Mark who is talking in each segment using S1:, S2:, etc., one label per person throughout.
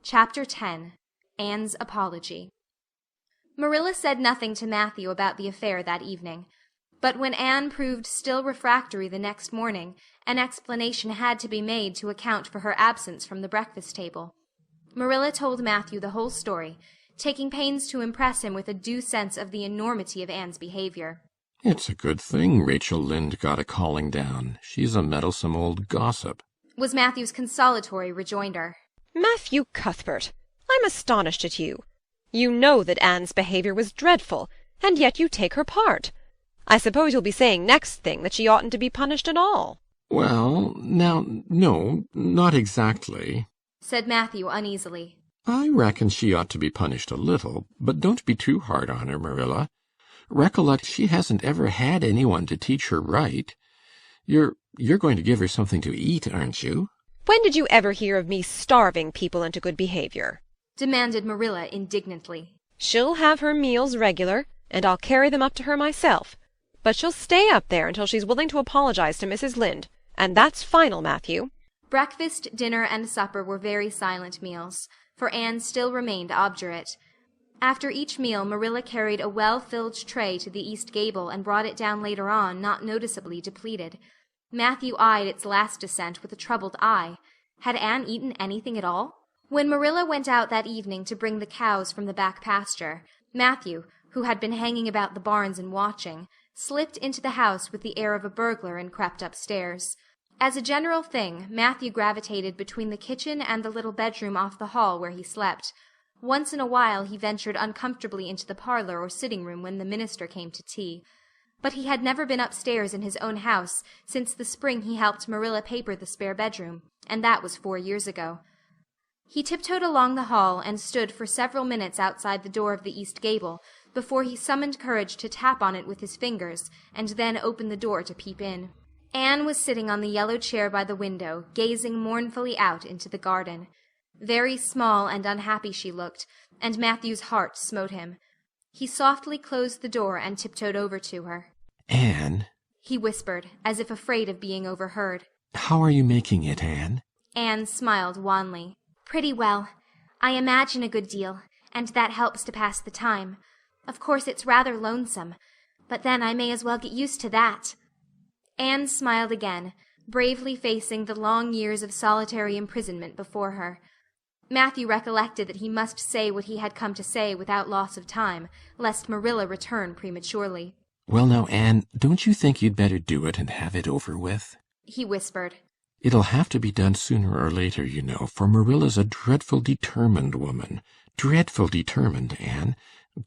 S1: Chapter 10. Anne's Apology. Marilla said nothing to Matthew about the affair that evening. But when Anne proved still refractory the next morning, an explanation had to be made to account for her absence from the breakfast table. Marilla told Matthew the whole story, taking pains to impress him with a due sense of the enormity of Anne's behavior.
S2: "It's a good thing Rachel Lynde got a calling down. She's a meddlesome old gossip,"
S1: was Matthew's consolatory rejoinder.
S3: "Matthew Cuthbert, I'm astonished at you. You know that Anne's behavior was dreadful, and yet you take her part. I suppose you'll be saying next thing that she oughtn't to be punished at all."
S2: "Well, now, no, not exactly,"
S1: said Matthew uneasily.
S2: "I reckon she ought to be punished a little, but don't be too hard on her, Marilla. Recollect she hasn't ever had anyone to teach her right. You're going to give her something to eat, aren't you?"
S3: "When did you ever hear of me starving people into good behavior?"
S1: demanded Marilla indignantly.
S3: "She'll have her meals regular, and I'll carry them up to her myself. But she'll stay up there until she's willing to apologize to Mrs. Lynde, and that's final, Matthew."
S1: Breakfast, dinner, and supper were very silent meals, for Anne still remained obdurate. After each meal Marilla carried a well-filled tray to the east gable and brought it down later on, not noticeably depleted. Matthew eyed its last descent with a troubled eye. Had Anne eaten anything at all? When Marilla went out that evening to bring the cows from the back pasture, Matthew, who had been hanging about the barns and watching, slipped into the house with the air of a burglar and crept upstairs. As a general thing, Matthew gravitated between the kitchen and the little bedroom off the hall where he slept. Once in a while he ventured uncomfortably into the parlor or sitting-room when the minister came to tea. But he had never been upstairs in his own house since the spring he helped Marilla paper the spare bedroom, and that was 4 years ago. He tiptoed along the hall and stood for several minutes outside the door of the east gable before he summoned courage to tap on it with his fingers and then open the door to peep in. Anne was sitting on the yellow chair by the window, gazing mournfully out into the garden. Very small and unhappy she looked, and Matthew's heart smote him. He softly closed the door and tiptoed over to her.
S2: "Anne,"
S1: he whispered, as if afraid of being overheard.
S2: "how are you making it, Anne?"
S1: Anne smiled wanly. "Pretty well. I imagine a good deal, and that helps to pass the time. Of course it's rather lonesome, but then I may as well get used to that." Anne smiled again, bravely facing the long years of solitary imprisonment before her. Matthew recollected that he must say what he had come to say without loss of time, lest Marilla return prematurely.
S2: "Well now, Anne, don't you think you'd better do it and have it over with?"
S1: he whispered.
S2: "It'll have to be done sooner or later, you know, for Marilla's a dreadful determined woman. Dreadful determined, Anne.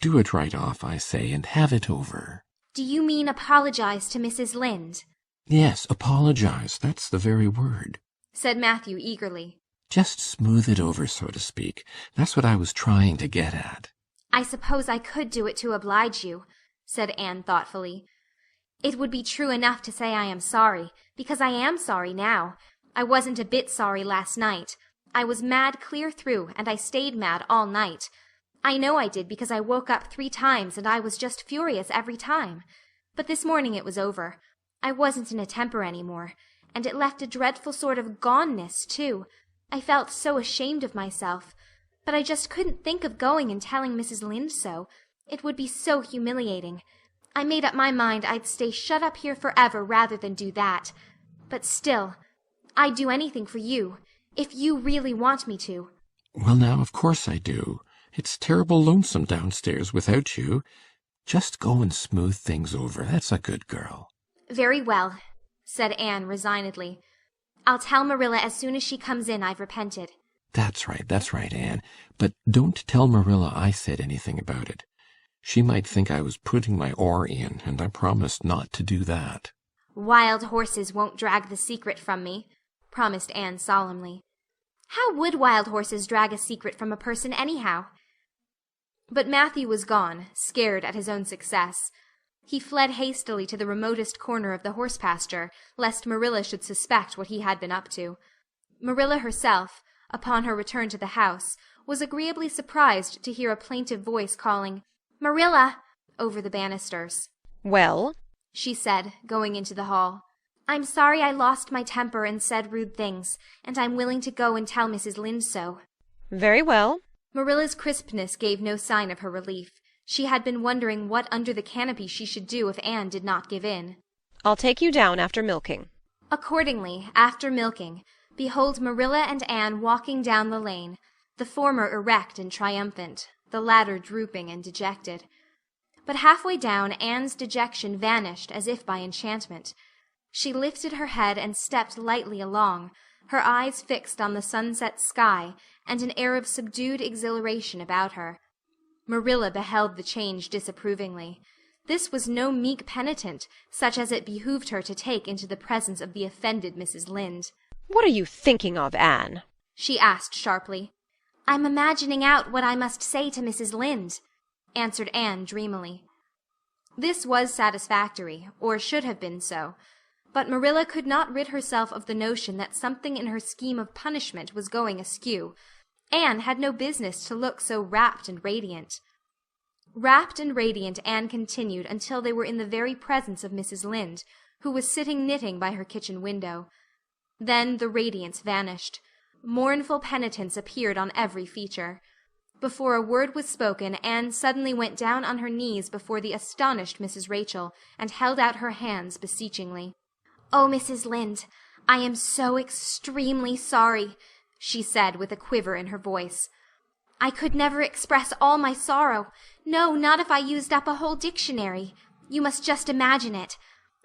S2: Do it right off, I say, and have it over."
S1: "Do you mean apologize to Mrs. Lynde?"
S2: "Yes, apologize. That's the very word,"
S1: said Matthew eagerly.
S2: "Just smooth it over, so to speak. That's what I was trying to get at."
S1: "I suppose I could do it to oblige you," said Anne thoughtfully. "It would be true enough to say I am sorry, because I am sorry now. I wasn't a bit sorry last night. I was mad clear through, and I stayed mad all night. I know I did because I woke up 3 times and I was just furious every time. But this morning it was over. I wasn't in a temper any more, and it left a dreadful sort of goneness, too. I felt so ashamed of myself. But I just couldn't think of going and telling Mrs. Lynde so. It would be so humiliating. I made up my mind I'd stay shut up here forever rather than do that. But still, I'd do anything for you, if you really want me to."
S2: "Well now, of course I do. It's terrible lonesome downstairs without you. Just go and smooth things over. That's a good girl."
S1: "Very well," said Anne resignedly. "I'll tell Marilla as soon as she comes in I've repented."
S2: That's right, Anne. But don't tell Marilla I said anything about it. She might think I was putting my oar in, and I promised not to do that."
S1: "Wild horses won't drag the secret from me," promised Anne solemnly. "How would wild horses drag a secret from a person anyhow?" But Matthew was gone, scared at his own success. He fled hastily to the remotest corner of the horse pasture, lest Marilla should suspect what he had been up to. Marilla herself, upon her return to the house, was agreeably surprised to hear a plaintive voice calling, "Marilla!" over the banisters.
S3: "Well?"
S1: she said, going into the hall. "I'm sorry I lost my temper and said rude things, and I'm willing to go and tell Mrs. Lynde so."
S3: Very well.
S1: Marilla's crispness gave no sign of her relief. She had been wondering what under the canopy she should do if Anne did not give in.
S3: I'll take you down after milking.
S1: Accordingly, after milking, behold Marilla and Anne walking down the lane, the former erect and triumphant, the latter drooping and dejected. But halfway down Anne's dejection vanished as if by enchantment. She lifted her head and stepped lightly along, her eyes fixed on the sunset sky and an air of subdued exhilaration about her. Marilla beheld the change disapprovingly. This was no meek penitent, such as it behooved her to take into the presence of the offended Mrs. Lynde.
S3: What are you thinking of, Anne?
S1: She asked sharply. I'm imagining out what I must say to Mrs. Lynde, answered Anne dreamily. This was satisfactory, or should have been so, but Marilla could not rid herself of the notion that something in her scheme of punishment was going askew. Anne had no business to look so rapt and radiant. Rapt and radiant Anne continued until they were in the very presence of Mrs. Lynde, who was sitting knitting by her kitchen window. Then the radiance vanished. Mournful penitence appeared on every feature. Before a word was spoken, Anne suddenly went down on her knees before the astonished Mrs. Rachel, and held out her hands beseechingly. "Oh, Mrs. Lynde, I am so extremely sorry," she said with a quiver in her voice. "I could never express all my sorrow. No, not if I used up a whole dictionary. You must just imagine it.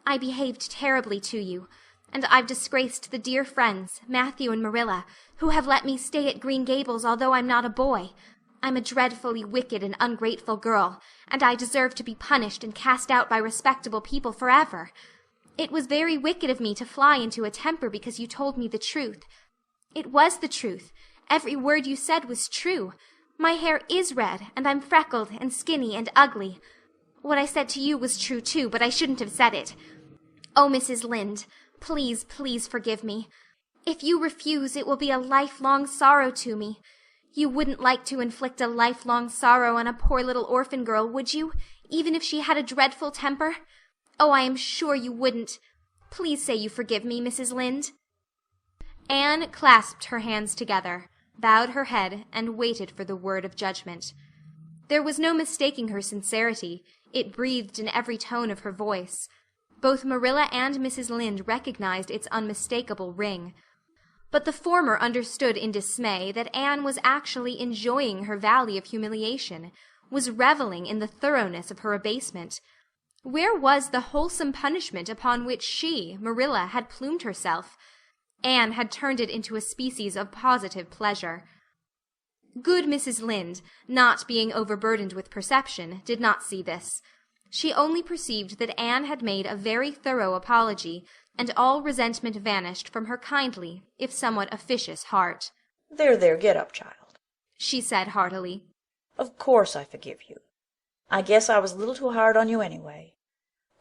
S1: I behaved terribly to you, and I've disgraced the dear friends, Matthew and Marilla, who have let me stay at Green Gables although I'm not a boy. I'm a dreadfully wicked and ungrateful girl, and I deserve to be punished and cast out by respectable people forever. It was very wicked of me to fly into a temper because you told me the truth. It was the truth. Every word you said was true. My hair is red, and I'm freckled and skinny and ugly. What I said to you was true, too, but I shouldn't have said it. Oh, Mrs. Lynde, please, please forgive me. If you refuse, it will be a lifelong sorrow to me. You wouldn't like to inflict a lifelong sorrow on a poor little orphan girl, would you, even if she had a dreadful temper? Oh, I am sure you wouldn't. Please say you forgive me, Mrs. Lynde." Anne clasped her hands together, bowed her head, and waited for the word of judgment. There was no mistaking her sincerity. It breathed in every tone of her voice. Both Marilla and Mrs. Lynde recognized its unmistakable ring. But the former understood in dismay that Anne was actually enjoying her valley of humiliation, was reveling in the thoroughness of her abasement. Where was the wholesome punishment upon which she, Marilla, had plumed herself? Anne had turned it into a species of positive pleasure. Good Mrs. Lynde, not being overburdened with perception, did not see this. She only perceived that Anne had made a very thorough apology, and all resentment vanished from her kindly, if somewhat officious heart.
S4: "There, there, get up, child,"
S1: she said heartily.
S4: "Of course I forgive you. I guess I was a little too hard on you anyway.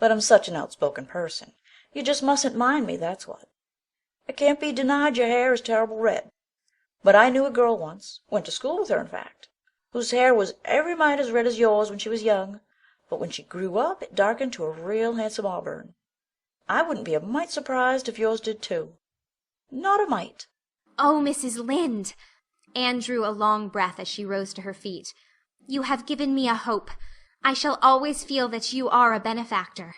S4: But I'm such an outspoken person. You just mustn't mind me, that's what. It can't be denied your hair is terrible red. But I knew a girl once, went to school with her in fact, whose hair was every mite as red as yours when she was young, but when she grew up it darkened to a real handsome auburn. I wouldn't be a mite surprised if yours did too. Not a mite."
S1: "Oh, Mrs. Lynde!" Anne drew a long breath as she rose to her feet. "You have given me a hope. I shall always feel that you are a benefactor.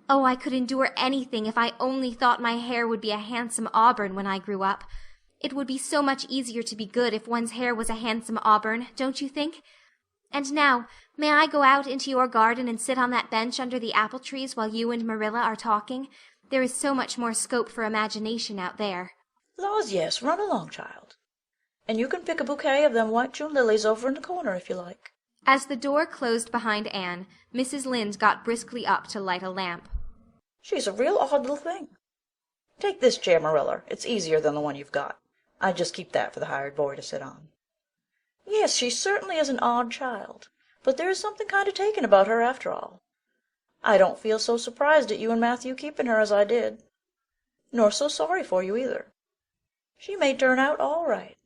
S1: Oh, I could endure anything if I only thought my hair would be a handsome auburn when I grew up. It would be so much easier to be good if one's hair was a handsome auburn, don't you think? And now, may I go out into your garden and sit on that bench under the apple trees while you and Marilla are talking? There is so much more scope for imagination out there."
S4: "Laws, yes, run along, child. And you can pick a bouquet of them white June lilies over in the corner if you like."
S1: As the door closed behind Anne, Mrs. Lynde got briskly up to light a lamp.
S4: "She's a real odd little thing. Take this chair, Marilla. It's easier than the one you've got. I'd just keep that for the hired boy to sit on. Yes, she certainly is an odd child, but there is something kind of taken about her after all. I don't feel so surprised at you and Matthew keeping her as I did, nor so sorry for you either. She may turn out all right.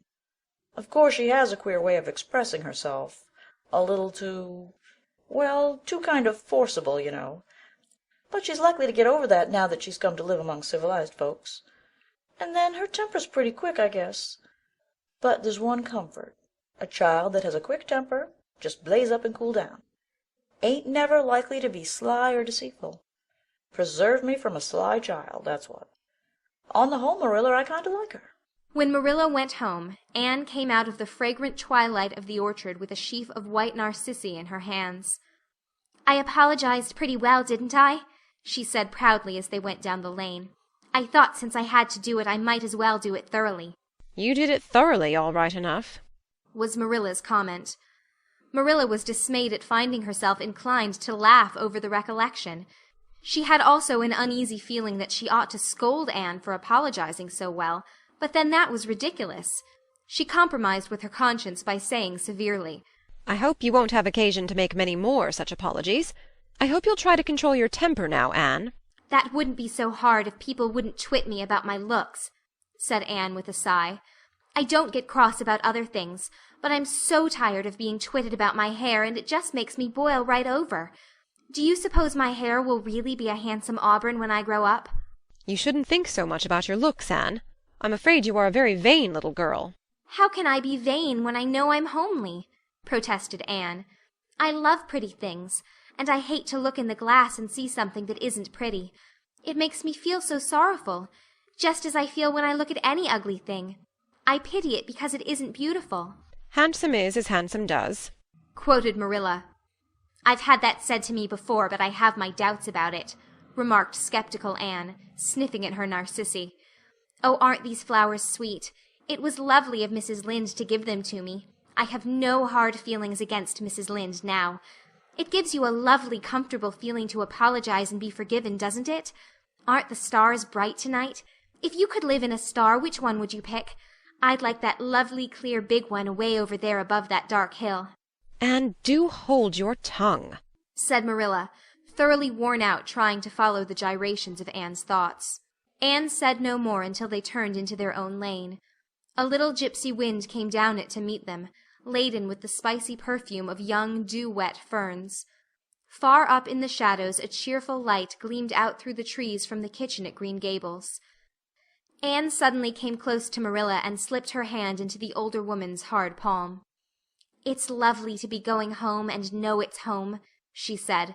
S4: Of course she has a queer way of expressing herself, a little too, well, too kind of forcible, you know. But she's likely to get over that now that she's come to live among civilized folks. And then her temper's pretty quick, I guess. But there's one comfort. A child that has a quick temper, just blaze up and cool down. Ain't never likely to be sly or deceitful. Preserve me from a sly child, that's what. On the whole, Marilla, I kind of like her."
S1: When Marilla went home, Anne came out of the fragrant twilight of the orchard with a sheaf of white narcissi in her hands. "I apologized pretty well, didn't I?" she said proudly as they went down the lane. "I thought since I had to do it, I might as well do it thoroughly."
S3: "You did it thoroughly, all right enough,"
S1: was Marilla's comment. Marilla was dismayed at finding herself inclined to laugh over the recollection. She had also an uneasy feeling that she ought to scold Anne for apologizing so well, but then that was ridiculous. She compromised with her conscience by saying severely,
S3: "I hope you won't have occasion to make many more such apologies. I hope you'll try to control your temper now, Anne."
S1: "That wouldn't be so hard if people wouldn't twit me about my looks," said Anne with a sigh. "I don't get cross about other things, but I'm so tired of being twitted about my hair, and it just makes me boil right over. Do you suppose my hair will really be a handsome auburn when I grow up?"
S3: "You shouldn't think so much about your looks, Anne. I'm afraid you are a very vain little girl."
S1: "How can I be vain when I know I'm homely?" protested Anne. "I love pretty things, and I hate to look in the glass and see something that isn't pretty. It makes me feel so sorrowful, just as I feel when I look at any ugly thing. I pity it because it isn't beautiful."
S3: "Handsome is as handsome does,"
S1: quoted Marilla. "I've had that said to me before, but I have my doubts about it," remarked skeptical Anne, sniffing at her narcissi. "Oh, aren't these flowers sweet? It was lovely of Mrs. Lynde to give them to me. I have no hard feelings against Mrs. Lynde now. It gives you a lovely, comfortable feeling to apologize and be forgiven, doesn't it? Aren't the stars bright tonight? If you could live in a star, which one would you pick? I'd like that lovely, clear, big one away over there above that dark hill."
S3: "Anne, do hold your tongue,"
S1: said Marilla, thoroughly worn out trying to follow the gyrations of Anne's thoughts. Anne said no more until they turned into their own lane. A little gypsy wind came down it to meet them, laden with the spicy perfume of young, dew-wet ferns. Far up in the shadows a cheerful light gleamed out through the trees from the kitchen at Green Gables. Anne suddenly came close to Marilla and slipped her hand into the older woman's hard palm. "It's lovely to be going home and know it's home," she said.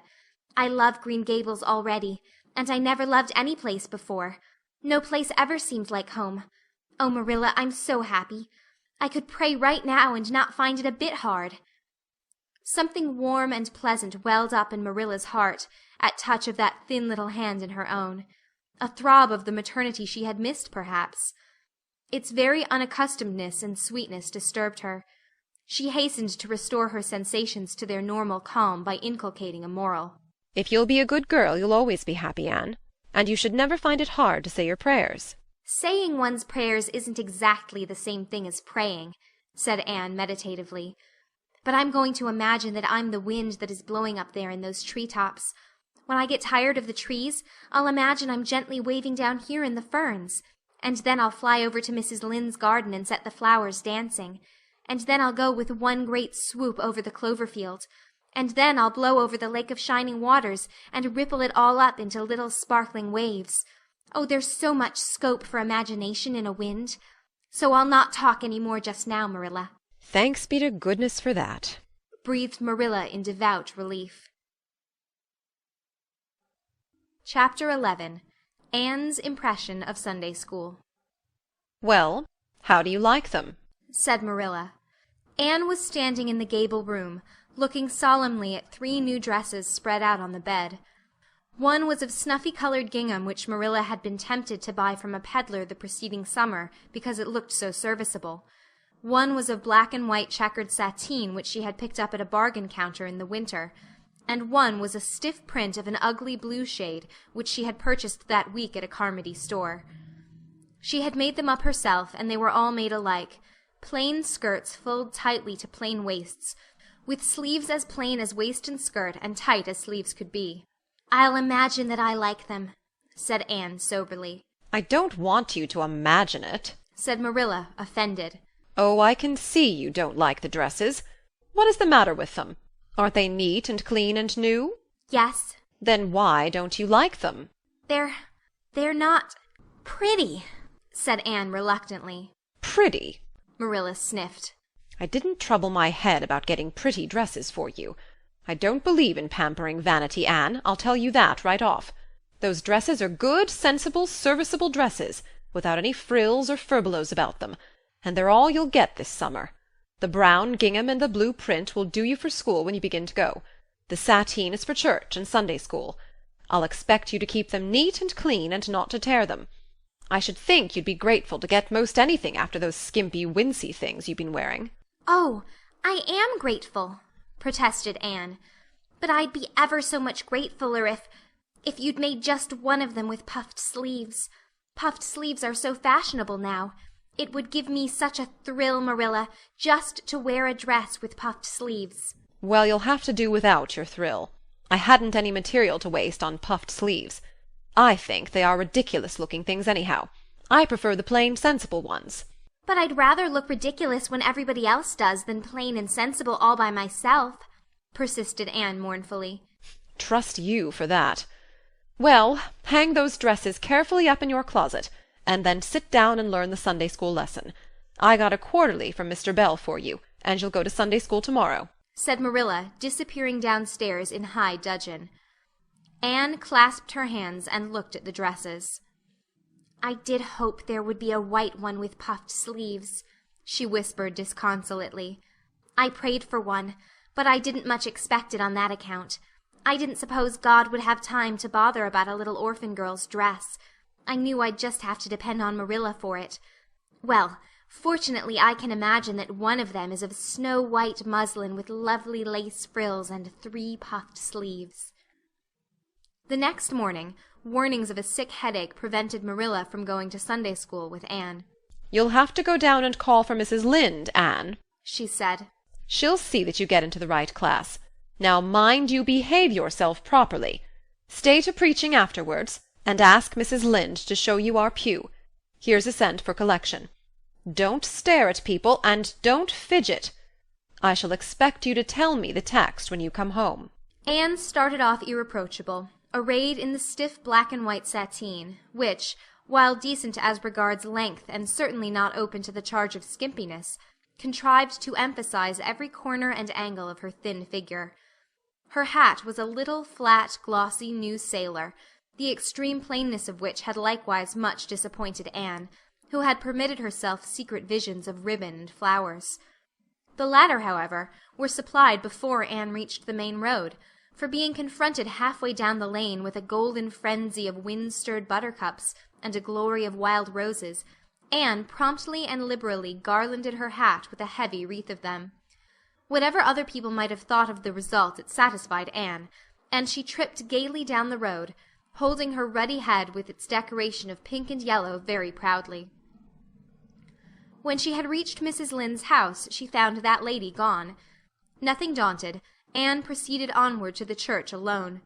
S1: "I love Green Gables already, and I never loved any place before. No place ever seemed like home. Oh, Marilla, I'm so happy. I could pray right now and not find it a bit hard." Something warm and pleasant welled up in Marilla's heart at touch of that thin little hand in her own. A throb of the maternity she had missed, perhaps. Its very unaccustomedness and sweetness disturbed her. She hastened to restore her sensations to their normal calm by inculcating a moral.
S3: "If you'll be a good girl, you'll always be happy, Anne. And you should never find it hard to say your prayers."
S1: "Saying one's prayers isn't exactly the same thing as praying," said Anne meditatively. "But I'm going to imagine that I'm the wind that is blowing up there in those tree-tops. When I get tired of the trees, I'll imagine I'm gently waving down here in the ferns. And then I'll fly over to Mrs. Lynde's garden and set the flowers dancing. And then I'll go with one great swoop over the clover field. And then I'll blow over the lake of shining waters and ripple it all up into little sparkling waves. Oh, there's so much scope for imagination in a wind. So I'll not talk any more just now, Marilla."
S3: "Thanks be to goodness for that,"
S1: breathed Marilla in devout relief. Chapter 11. Anne's Impression of Sunday School.
S3: "Well, how do you like them?"
S1: said Marilla. Anne was standing in the gable room, looking solemnly at 3 new dresses spread out on the bed. One was of snuffy-colored gingham which Marilla had been tempted to buy from a peddler the preceding summer because it looked so serviceable. One was of black and white checkered sateen which she had picked up at a bargain counter in the winter, and one was a stiff print of an ugly blue shade which she had purchased that week at a Carmody store. She had made them up herself, and they were all made alike, plain skirts fulled tightly to plain waists, with sleeves as plain as waist and skirt and tight as sleeves could be. "I'll imagine that I like them," said Anne soberly.
S3: "I don't want you to imagine it,"
S1: said Marilla, offended.
S3: "Oh, I can see you don't like the dresses. What is the matter with them? Aren't they neat and clean and new?"
S1: "Yes."
S3: "Then why don't you like them?"
S1: They're not pretty," said Anne reluctantly.
S3: "Pretty?"
S1: Marilla sniffed.
S3: I didn't trouble my head about getting pretty dresses for you. I don't believe in pampering vanity, Anne, I'll tell you that right off. Those dresses are good, sensible, serviceable dresses, without any frills or furbelows about them, and they're all you'll get this summer. The brown gingham and the blue print will do you for school when you begin to go. The sateen is for church and Sunday school. I'll expect you to keep them neat and clean, and not to tear them. I should think you'd be grateful to get most anything after those skimpy, wincey things you've been wearing.
S1: Oh, I am grateful, protested Anne. But I'd be ever so much gratefuller if you'd made just one of them with puffed sleeves. Puffed sleeves are so fashionable now. It would give me such a thrill, Marilla, just to wear a dress with puffed sleeves.
S3: Well, you'll have to do without your thrill. I hadn't any material to waste on puffed sleeves. I think they are ridiculous-looking things anyhow. I prefer the plain, sensible ones.
S1: But I'd rather look ridiculous when everybody else does than plain and sensible all by myself, persisted Anne mournfully.
S3: Trust you for that. Well, hang those dresses carefully up in your closet, and then sit down and learn the Sunday school lesson. I got a quarterly from Mr. Bell for you, and you'll go to Sunday school tomorrow,
S1: said Marilla, disappearing downstairs in high dudgeon. Anne clasped her hands and looked at the dresses. I did hope there would be a white one with puffed sleeves, she whispered disconsolately. I prayed for one, but I didn't much expect it on that account. I didn't suppose God would have time to bother about a little orphan girl's dress. I knew I'd just have to depend on Marilla for it. Well, fortunately I can imagine that one of them is of snow-white muslin with lovely lace frills and 3 puffed sleeves. The next morning, warnings of a sick headache prevented Marilla from going to Sunday school with Anne.
S3: You'll have to go down and call for Mrs. Lynde, Anne, she said. She'll see that you get into the right class. Now mind you behave yourself properly. Stay to preaching afterwards, and ask Mrs. Lynde to show you our pew. Here's a cent for collection. Don't stare at people, and don't fidget. I shall expect you to tell me the text when you come home.
S1: Anne started off irreproachable, arrayed in the stiff black and white sateen, which, while decent as regards length and certainly not open to the charge of skimpiness, contrived to emphasize every corner and angle of her thin figure. Her hat was a little, flat, glossy new sailor, the extreme plainness of which had likewise much disappointed Anne, who had permitted herself secret visions of ribbon and flowers. The latter, however, were supplied before Anne reached the main road, for being confronted halfway down the lane with a golden frenzy of wind-stirred buttercups and a glory of wild roses, Anne promptly and liberally garlanded her hat with a heavy wreath of them. Whatever other people might have thought of the result, it satisfied Anne, and she tripped gaily down the road, holding her ruddy head with its decoration of pink and yellow very proudly. When she had reached Mrs. Lynde's house, she found that lady gone. Nothing daunted, Anne proceeded onward to the church alone.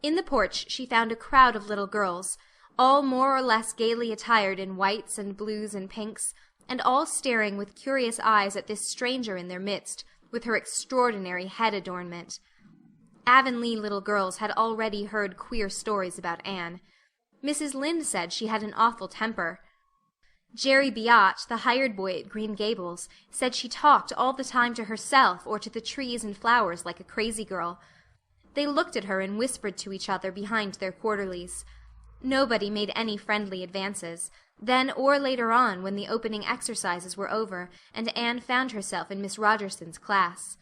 S1: In the porch she found a crowd of little girls, all more or less gaily attired in whites and blues and pinks, and all staring with curious eyes at this stranger in their midst, with her extraordinary head adornment. Avonlea little girls had already heard queer stories about Anne. Mrs. Lynde said she had an awful temper. Jerry Biot, the hired boy at Green Gables, said she talked all the time to herself or to the trees and flowers like a crazy girl. They looked at her and whispered to each other behind their quarterlies. Nobody made any friendly advances, then or later on when the opening exercises were over and Anne found herself in Miss Rogerson's class.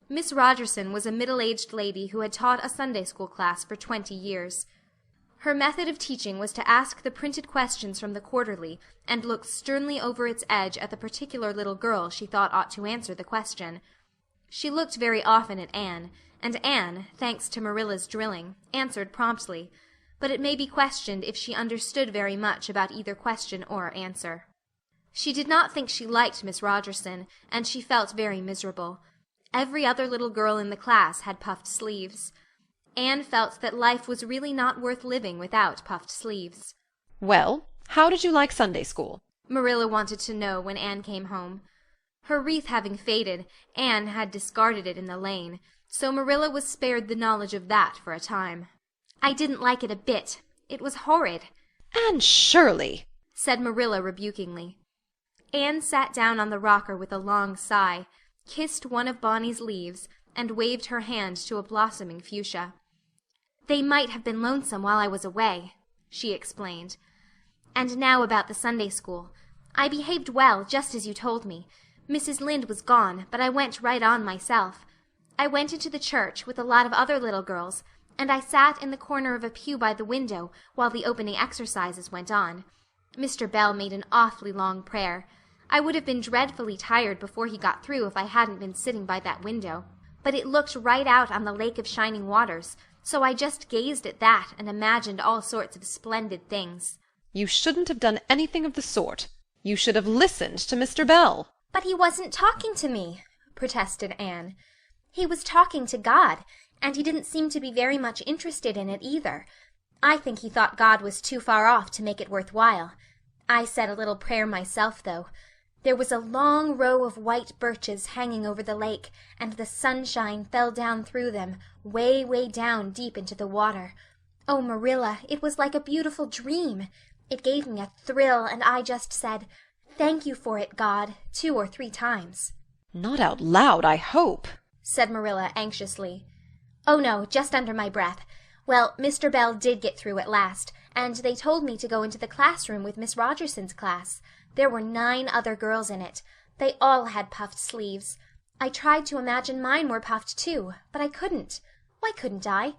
S1: Miss Rogerson was a middle-aged lady who had taught a Sunday school class for 20 years. Her method of teaching was to ask the printed questions from the quarterly and look sternly over its edge at the particular little girl she thought ought to answer the question. She looked very often at Anne, and Anne, thanks to Marilla's drilling, answered promptly, but it may be questioned if she understood very much about either question or answer. She did not think she liked Miss Rogerson, and she felt very miserable. Every other little girl in the class had puffed sleeves. Anne felt that life was really not worth living without puffed sleeves.
S3: Well, how did you like Sunday school?
S1: Marilla wanted to know when Anne came home. Her wreath having faded, Anne had discarded it in the lane, so Marilla was spared the knowledge of that for a time. I didn't like it a bit. It was horrid.
S3: Anne Shirley,
S1: said Marilla rebukingly. Anne sat down on the rocker with a long sigh, kissed one of Bonny's leaves, and waved her hand to a blossoming fuchsia. "They might have been lonesome while I was away," she explained. "And now about the Sunday school. I behaved well, just as you told me. Mrs. Lynde was gone, but I went right on myself. I went into the church with a lot of other little girls, and I sat in the corner of a pew by the window while the opening exercises went on. Mr. Bell made an awfully long prayer. I would have been dreadfully tired before he got through if I hadn't been sitting by that window, but it looked right out on the Lake of Shining Waters, so I just gazed at that and imagined all sorts of splendid things."
S3: "You shouldn't have done anything of the sort. You should have listened to Mr. Bell."
S1: "But he wasn't talking to me," protested Anne. "He was talking to God, and he didn't seem to be very much interested in it either. I think he thought God was too far off to make it worth while. I said a little prayer myself, though. There was a long row of white birches hanging over the lake, and the sunshine fell down through them, way, way down deep into the water. Oh, Marilla, it was like a beautiful dream. It gave me a thrill, and I just said, 'Thank you for it, God,' 2 or 3 times.
S3: "Not out loud, I hope,"
S1: said Marilla anxiously. "Oh, no, just under my breath. Well, Mr. Bell did get through at last, and they told me to go into the classroom with Miss Rogerson's class. There were 9 other girls in it. They all had puffed sleeves. I tried to imagine mine were puffed too, but I couldn't. Why couldn't I?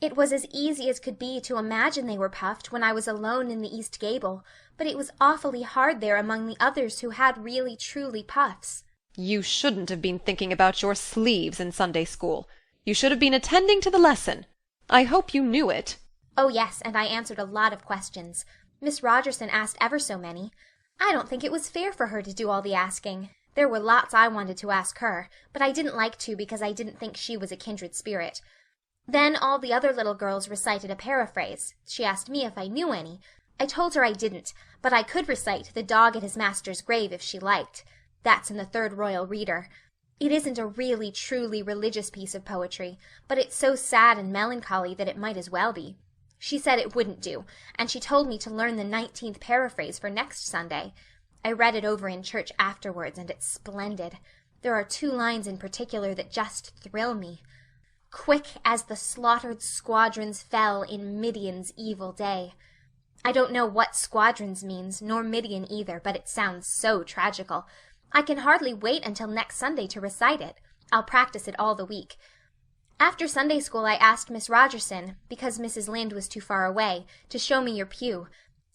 S1: It was as easy as could be to imagine they were puffed when I was alone in the East Gable, but it was awfully hard there among the others who had really truly puffs."
S3: "You shouldn't have been thinking about your sleeves in Sunday school. You should have been attending to the lesson. I hope you knew it."
S1: "Oh, yes, and I answered a lot of questions. Miss Rogerson asked ever so many. I don't think it was fair for her to do all the asking. There were lots I wanted to ask her, but I didn't like to because I didn't think she was a kindred spirit. Then all the other little girls recited a paraphrase. She asked me if I knew any. I told her I didn't, but I could recite The Dog at His Master's Grave if she liked. That's in the Third Royal Reader. It isn't a really, truly religious piece of poetry, but it's so sad and melancholy that it might as well be. She said it wouldn't do, and she told me to learn the 19th paraphrase for next Sunday. I read it over in church afterwards, and it's splendid. There are 2 lines in particular that just thrill me. 'Quick as the slaughtered squadrons fell in Midian's evil day.' I don't know what squadrons means, nor Midian either, but it sounds so tragical. I can hardly wait until next Sunday to recite it. I'll practice it all the week. After Sunday school I asked Miss Rogerson, because Mrs. Lynde was too far away, to show me your pew.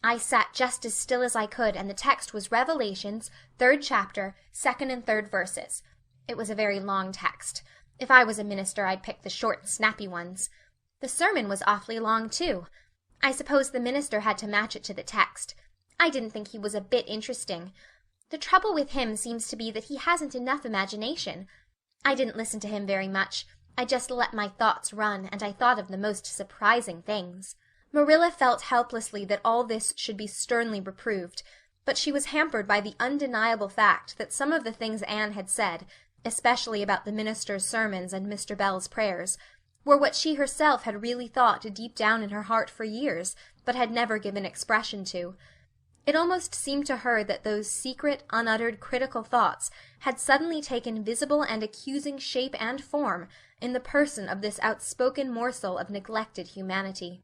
S1: I sat just as still as I could, and the text was Revelations, 3rd chapter, 2nd and 3rd verses. It was a very long text. If I was a minister, I'd pick the short and snappy ones. The sermon was awfully long, too. I suppose the minister had to match it to the text. I didn't think he was a bit interesting. The trouble with him seems to be that he hasn't enough imagination. I didn't listen to him very much. I just let my thoughts run, and I thought of the most surprising things." Marilla felt helplessly that all this should be sternly reproved, but she was hampered by the undeniable fact that some of the things Anne had said, especially about the minister's sermons and Mr. Bell's prayers, were what she herself had really thought deep down in her heart for years, but had never given expression to. It almost seemed to her that those secret, unuttered, critical thoughts had suddenly taken visible and accusing shape and form in the person of this outspoken morsel of neglected humanity.